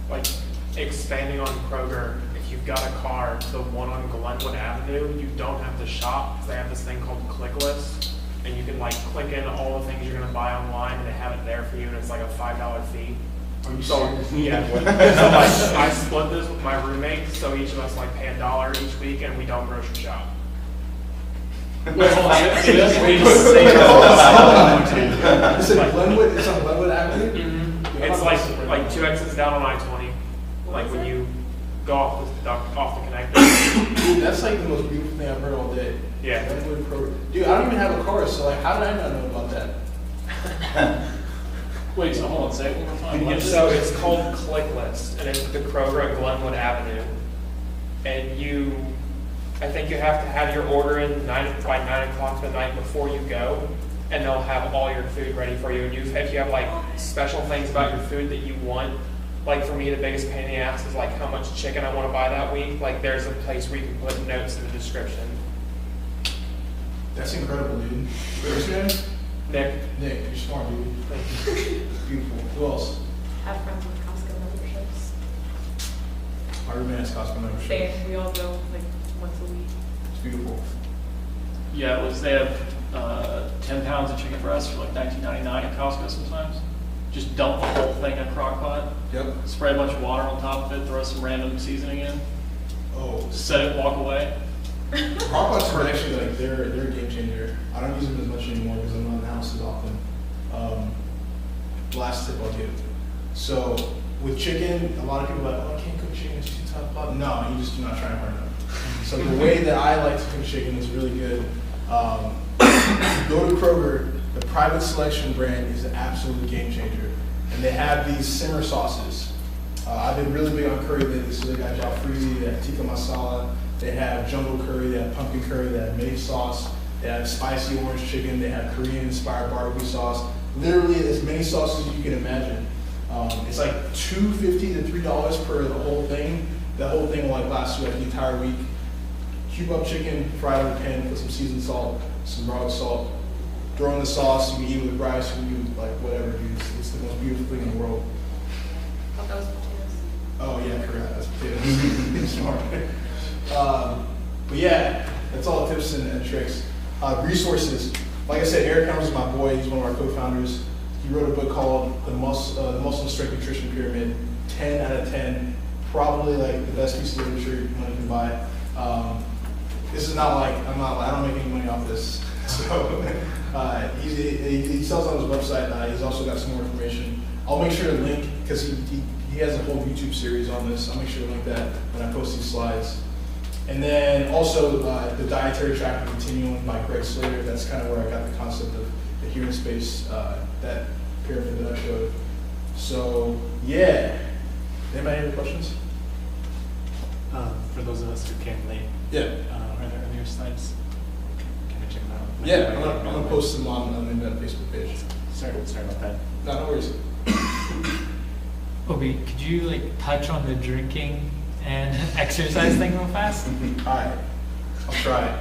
like expanding on Kroger, if you've got a car, the one on Glenwood Avenue, you don't have to shop because they have this thing called Click List, and you can like click in all the things you're gonna buy online, and they have it there for you, and it's like a $5 fee. So yeah, so like I split this with my roommate, so each of us like pay $1 each week, and we don't grocery shop. Wait, hold on. It's in Glenwood. It's on Glenwood Avenue. Mm-hmm. It's like 2 exits down on I-20, like when you go off the connector. Dude, that's like the most beautiful thing I've heard all day. Yeah. Glenwood Kroger. Dude, I don't even have a car, so like, how did I not know about that? Wait, so hold on, say it one more time. What is So it? it's called Click List, and it's the Kroger at Glenwood Avenue. And I think you have to have your order in by 9 o'clock the night before you go, and they'll have all your food ready for you. And if you have like special things about your food that you want, like for me, the biggest pain in the ass is like how much chicken I want to buy that week. Like there's a place where you can put notes in the description. That's incredible, dude. What's your name? Nick. Nick, you're smart, dude. Thank you. Beautiful. Who else? Have friends with Costco memberships. My roommate has Costco membership. Same, we all go like once a week. It's beautiful. Yeah, they have 10 pounds of chicken breast for like $19.99 at Costco sometimes. Just dump the whole thing in a crock pot. Yep. Spray a bunch of water on top of it, throw some random seasoning in, Oh, set it, walk away. crock pots are actually like they're a game changer. I don't use them as much anymore because I'm not in the house as often. Last tip I'll give. So with chicken, a lot of people are like, oh, I can't cook chicken, it's too tough. No, you just do not try hard enough. So the way that I like to cook chicken is really good. Go to Kroger. The Private Selection brand is an absolute game changer, and they have these simmer sauces. I've been really big on curry lately, so they got jalfrezi, they have tikka masala, they have jungle curry, they have pumpkin curry, they have mace sauce, they have spicy orange chicken, they have Korean-inspired barbecue sauce. Literally as many sauces as you can imagine. It's like $2.50 to $3 per the whole thing. The whole thing will like last you like the entire week. Cube up chicken, fry it in a pan, put some seasoned salt, some garlic salt, throw in the sauce. You can eat it with rice, you can eat it with like whatever, dude. It's the most beautiful thing in the world. I thought that was potatoes. Oh yeah, I forgot. That's potatoes. Smart. But yeah, that's all the tips and tricks. Resources. Like I said, Eric Helms is my boy. He's one of our co-founders. He wrote a book called The Muscle and Strength Nutrition Pyramid. 10 out of 10. Probably like the best piece of literature money can buy. This is not like I don't make any money off this. So he sells on his website. He's also got some more information. I'll make sure to link because he has a whole YouTube series on this. I'll make sure to link that when I post these slides. And then also the Dietary Tracker Continuum by Greg Slater. That's kind of where I got the concept of adherence space, that pyramid that I showed. So yeah, anybody have any questions? For those of us who came late, Yeah. are there other slides? Can I check them out? Yeah, I'm gonna post them on the Facebook page. Sorry about that. No worries. Obi, could you like touch on the drinking and exercise thing real fast? All right, I'll try.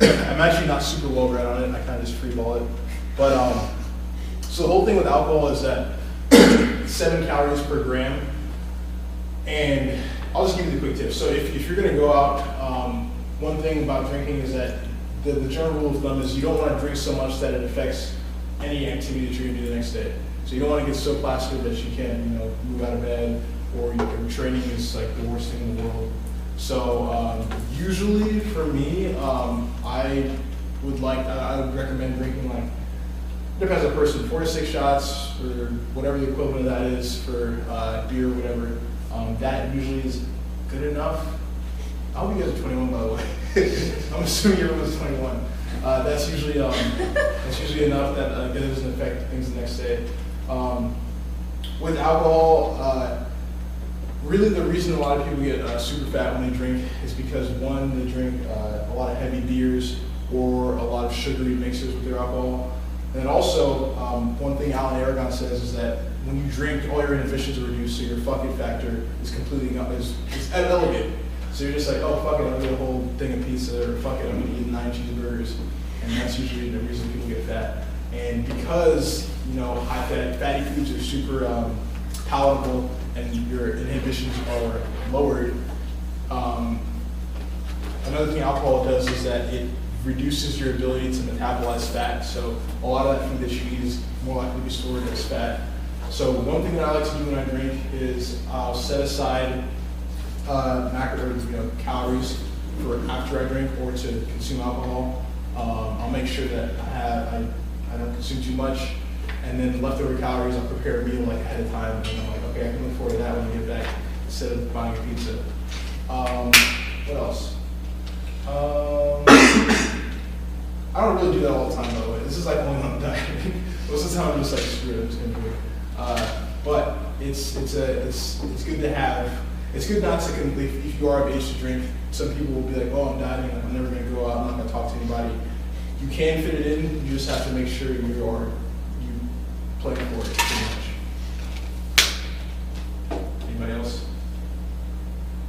I'm actually not super well read on it. I kind of just freeball it. But so the whole thing with alcohol is that 7 calories per gram. And I'll just give you the quick tips. So if you're gonna go out, one thing about drinking is that the general rule of thumb is you don't want to drink so much that it affects any activity that you're gonna do the next day. So you don't want to get so plastered that you can't, move out of bed, or your training is like the worst thing in the world. So usually for me, I would recommend drinking like, depends on the person, 4 to 6 shots or whatever the equivalent of that is for beer or whatever. That usually is good enough. I hope you guys are 21, by the way. I'm assuming everyone's 21. That's usually enough that it doesn't affect things the next day. With alcohol, really the reason a lot of people get super fat when they drink is because one, they drink a lot of heavy beers or a lot of sugary mixes with their alcohol. And then also, one thing Alan Aragon says is that when you drink, all your inhibitions are reduced, so your fuck it factor is completely is elevated. So you're just like, oh fuck it, I'll get a whole thing of pizza, or fuck it, I'm gonna eat 9 cheeseburgers. And that's usually the reason people get fat. And because, high fatty foods are super palatable and your inhibitions are lowered. Another thing alcohol does is that it reduces your ability to metabolize fat. So a lot of that food that you eat is more likely to be stored as fat. So one thing that I like to do when I drink is I'll set aside calories for after I drink or to consume alcohol. I'll make sure that I don't consume too much, and then leftover calories I'll prepare a meal like ahead of time, and I'm like, okay, I can look forward to that when I get back instead of buying a pizza. What else? I don't really do that all the time, by the way. This is like only when I'm dieting. Most of the time I'm just like, screw it, I'm just gonna do it. But it's good to have. It's good not to, if you are of age to drink. Some people will be like, oh, I'm dieting, I'm never gonna go out, I'm not gonna talk to anybody. You can fit it in, you just have to make sure you plan for it pretty much. Anybody else?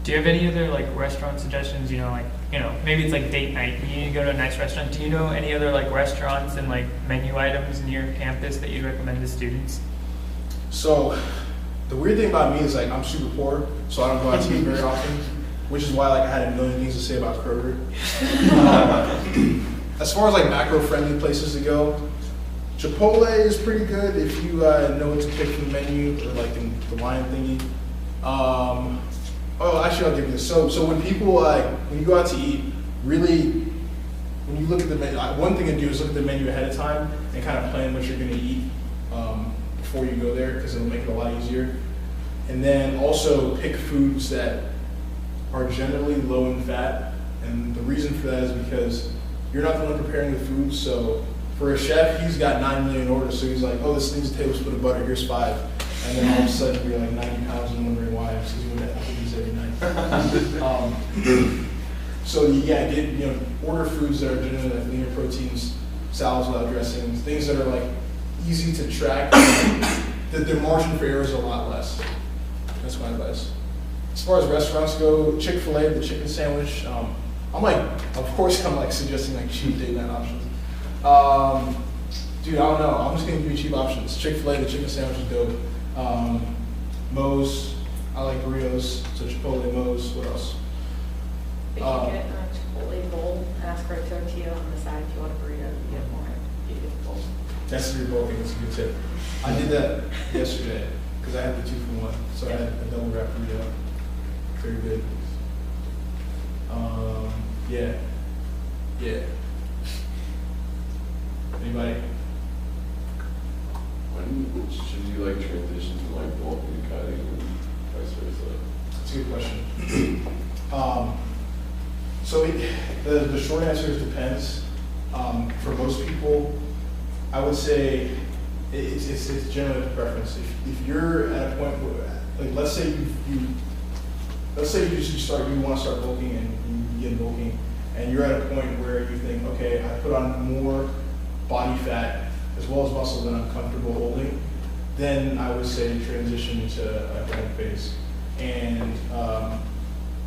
Do you have any other like restaurant suggestions? Maybe it's like date night. You need to go to a nice restaurant. Do you know any other like restaurants and like menu items near campus that you'd recommend to students? So, the weird thing about me is like I'm super poor, so I don't go out to eat very often, which is why like I had a million things to say about Kroger. As far as like macro-friendly places to go, Chipotle is pretty good if you know what to pick from the menu or like the line thingy. Actually, I'll give you this. So when people when you go out to eat, really, when you look at the menu, one thing to do is look at the menu ahead of time and kind of plan what you're going to eat before you go there, because it'll make it a lot easier. And then also pick foods that are generally low in fat. And the reason for that is because you're not the one preparing the food. So for a chef, he's got 9 million orders. So he's like, oh, this needs a tablespoon of butter. Here's 5. And then all of a sudden you're like 90 pounds and wondering why, because you would have to do this every night. So yeah, order foods that are generally like leaner proteins, salads without dressings, things that are like easy to track. That their margin for error is a lot less. That's my advice. As far as restaurants go, Chick-fil-A, the chicken sandwich. Of course I'm suggesting like cheap date night options. Dude, I don't know. I'm just gonna give you cheap options. Chick-fil-A, the chicken sandwich is dope. Moe's, I like burritos, so Chipotle, Moe's. What else? If you get a Chipotle bowl, ask for a tortilla on the side. If you want a burrito, you get more. You get the bowl. That's your bulking. That's a good tip. I did that yesterday because I had the 2-for-1, so I had a double wrap burrito. Very good. Yeah. Anybody? When should you transition to bulking and cutting and vice versa? That's a good question. So the short answer is depends. For most people, I would say it's generally a preference. If you're at a point where, let's say you want to start bulking and you begin bulking, and you're at a point where you think, okay, I put on more body fat as well as muscle than I'm comfortable holding, then I would say transition to a cutting phase. And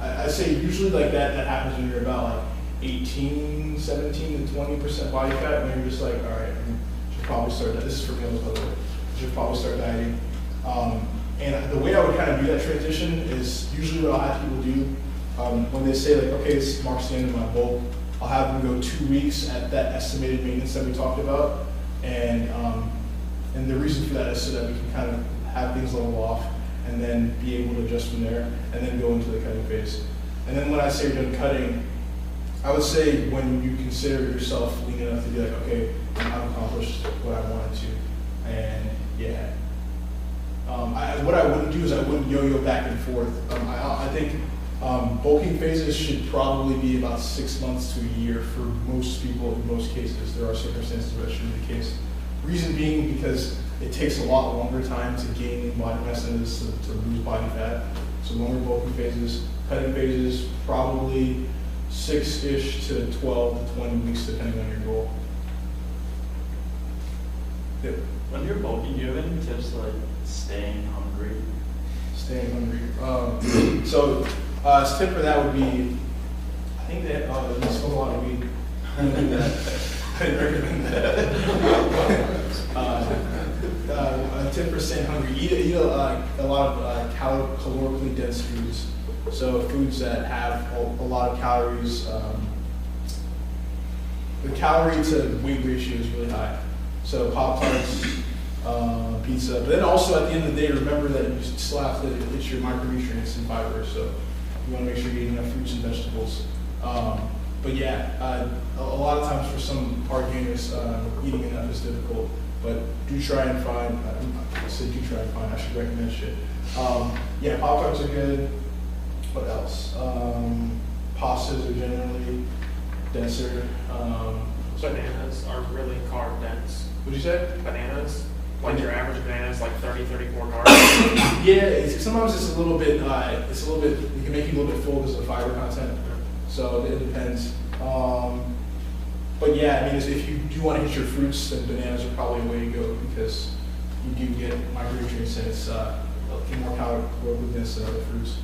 I say usually that happens when you're about 18, 17 to 20% body fat, when you're just like, all right, I should probably start, this is for males by the way, I should probably start dieting. And the way I would kind of do that transition is usually what I'll have people do when they say okay, this marks the end of my bulk, I'll have them go 2 weeks at that estimated maintenance that we talked about. And the reason for that is so that we can kind of have things level off and then be able to adjust from there and then go into the cutting phase. And then when I say you're done cutting, I would say when you consider yourself lean enough to be like, okay, I've accomplished what I wanted to. And yeah. What I wouldn't do is I wouldn't yo-yo back and forth. I think bulking phases should probably be about 6 months to a year for most people in most cases. There are circumstances where that shouldn't be the case. Reason being because it takes a lot longer time to gain body mass than it is to lose body fat. So longer bulking phases, cutting phases, probably 6-ish to 12 to 20 weeks depending on your goal. Yep. When you're bulking, do you have any tips staying hungry? Staying hungry. So a tip for that would be, I think they smoke a lot of weed. I don't do that. I didn't recommend that. 10% hungry. Eat a lot of calorically dense foods. So foods that have a lot of calories. The calorie to weight ratio is really high. So Pop-Tarts, pizza. But then also at the end of the day, remember that you still have to hit your micronutrients and fiber. So you want to make sure you're eating enough fruits and vegetables. But yeah, a lot of times for some hard gainers, eating enough is difficult. But do try and find, I said do try and find, I should recommend shit. Yeah, Pop-Tarts are good. What else? Pastas are generally denser. Bananas are really carb dense. What'd you say? Bananas, like your average banana is like 30, 34 carbs. Yeah, sometimes it's a little bit, it can make you a little bit full because of the fiber content. So it depends. But yeah, I mean, if you do want to hit your fruits, then bananas are probably a way to go because you do get micronutrients and it's more caloric dense than other fruits.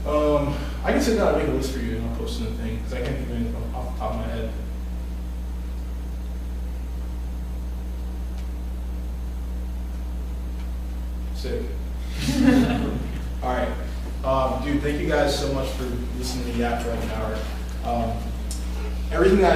I can sit down and make a list for you and I'll post in the thing because I can't think of anything off the top of my head. Sick. All right. Dude, thank you guys so much for listening to me yap for like an hour. Everything that